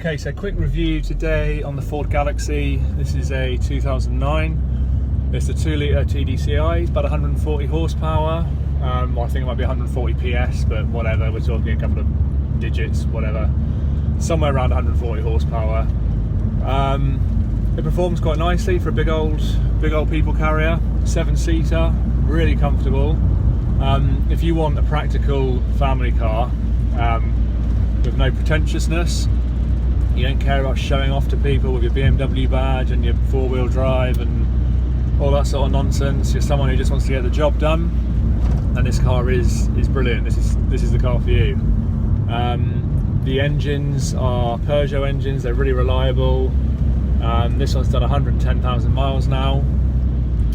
Okay, so quick review today on the Ford Galaxy. This is a 2009. It's a 2-litre TDCi, it's about 140 horsepower. I think it might be 140 PS, but whatever, we're talking a couple of digits, whatever. Somewhere around 140 horsepower. It performs quite nicely for a big old people carrier. 7-seater, really comfortable. If you want a practical family car with no pretentiousness, you don't care about showing off to people with your BMW badge and your 4-wheel drive and all that sort of nonsense. You're someone who just wants to get the job done, and this car is brilliant. This is the car for you. The engines are Peugeot engines. They're really reliable. This one's done 110,000 miles now.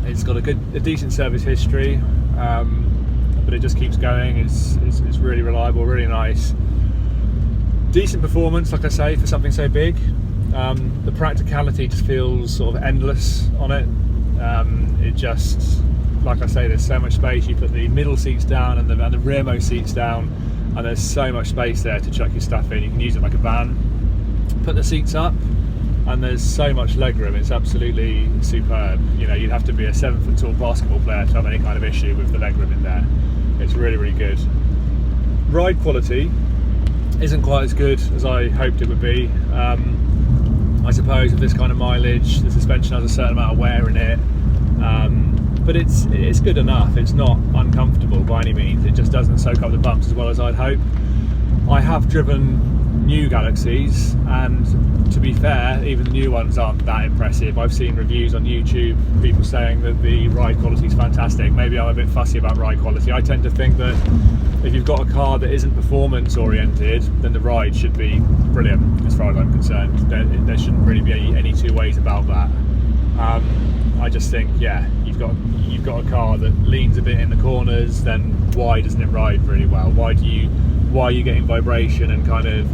It's got a decent service history, but it just keeps going. It's really reliable, really nice. Decent performance, like I say, for something so big. The practicality just feels sort of endless on it. It just, like I say, there's so much space. You put the middle seats down and the rearmost seats down, and there's so much space there to chuck your stuff in. You can use it like a van. Put the seats up, and there's so much legroom. It's absolutely superb. You know, you'd have to be a 7-foot-tall basketball player to have any kind of issue with the legroom in there. It's really, really good. Ride quality isn't quite as good as I hoped it would be. I suppose with this kind of mileage, the suspension has a certain amount of wear in it, but it's good enough. It's not uncomfortable by any means. It just doesn't soak up the bumps as well as I'd hope. I have driven new Galaxies, and to be fair, even the new ones aren't that impressive. I've seen reviews on YouTube, people saying that the ride quality is fantastic. Maybe I'm a bit fussy about ride quality. I tend to think that if you've got a car that isn't performance oriented, then the ride should be brilliant as far as I'm concerned. There shouldn't really be any two ways about that. I just think, yeah, you've got a car that leans a bit in the corners, then why doesn't it ride really well? Why are you getting vibration and kind of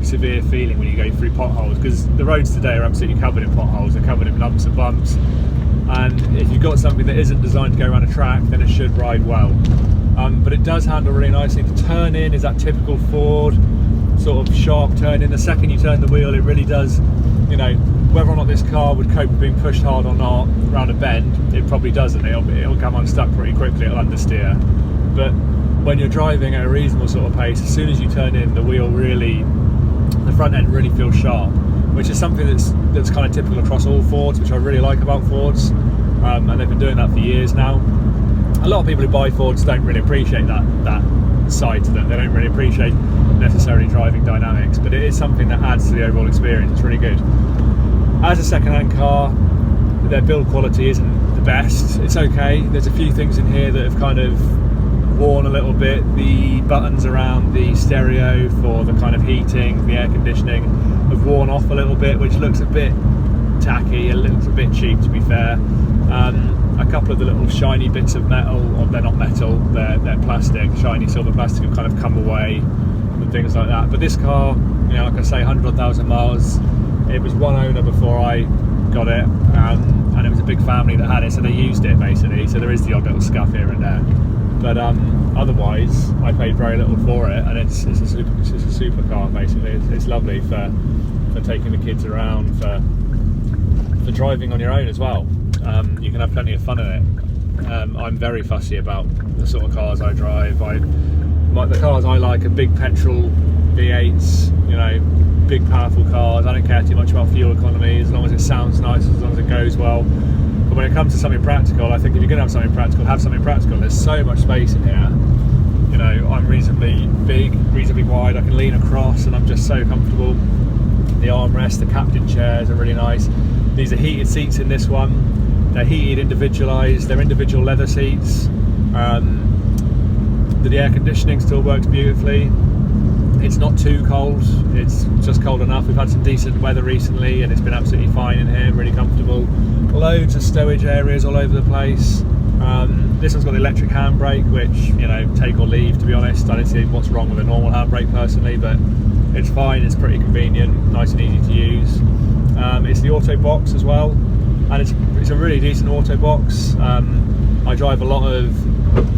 severe feeling when you go through potholes? Because the roads today are absolutely covered in potholes. They're covered in lumps and bumps, and if you've got something that isn't designed to go around a track, then it should ride well. But it does handle really nicely. The turn in is that typical Ford sort of sharp turn in. The second you turn the wheel, it really does, whether or not this car would cope with being pushed hard or not around a bend, it probably doesn't. It'll come unstuck pretty quickly, it'll understeer. But when you're driving at a reasonable sort of pace, as soon as you turn in, the front end really feels sharp, which is something that's kind of typical across all Fords, which I really like about Fords, and they've been doing that for years now. A lot of people who buy Fords don't really appreciate that side to them. They don't really appreciate necessarily driving dynamics, but it is something that adds to the overall experience. It's really good. As a second-hand car, their build quality isn't the best. It's okay. There's a few things in here that have kind of worn a little bit. The buttons around the stereo for the kind of heating, the air conditioning, have worn off a little bit, which looks a bit tacky. It looks a bit cheap, to be fair. A couple of the little shiny bits of metal, or they're not metal, they're plastic, shiny silver plastic, have kind of come away and things like that. But this car, like I say, 100,000 miles. It was one owner before I got it, and it was a big family that had it, so they used it basically. So there is the odd little scuff here and there, but otherwise I paid very little for it, and it's a super car basically. It's lovely for taking the kids around, for driving on your own as well. You can have plenty of fun in it. I'm very fussy about the sort of cars I drive. The cars I like are big petrol V8s, big powerful cars. I don't care too much about fuel economy, as long as it sounds nice, as long as it goes well. But when it comes to something practical, I think if you're going to have something practical. There's so much space in here. I'm reasonably big, reasonably wide. I can lean across, and I'm just so comfortable. The armrest, the captain chairs are really nice. These are heated seats in this one. They're heated, individualised. They're individual leather seats. The air conditioning still works beautifully. It's not too cold. It's just cold enough. We've had some decent weather recently, and it's been absolutely fine in here. Really comfortable. Loads of stowage areas all over the place. This one's got the electric handbrake, which, take or leave, to be honest. I don't see what's wrong with a normal handbrake personally, but it's fine. It's pretty convenient, nice and easy to use. It's the auto box as well, and it's a really decent auto box. I drive a lot of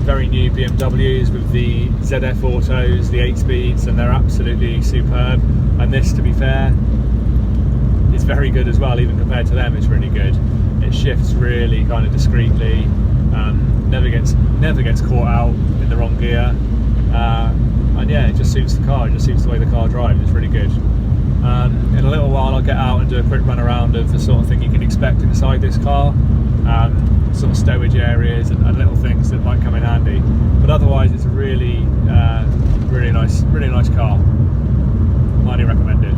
very new BMWs with the ZF autos, the 8 speeds, and they're absolutely superb. And this, to be fair, is very good as well. Even compared to them, it's really good. It shifts really kind of discreetly, never gets caught out in the wrong gear, and yeah, it just suits the car. It just suits the way the car drives. It's really good. In a little while I'll get out and do a quick run around of the sort of thing you can expect inside this car, sort of stowage areas and little things that might come in handy. But otherwise it's a really nice car. Highly recommended.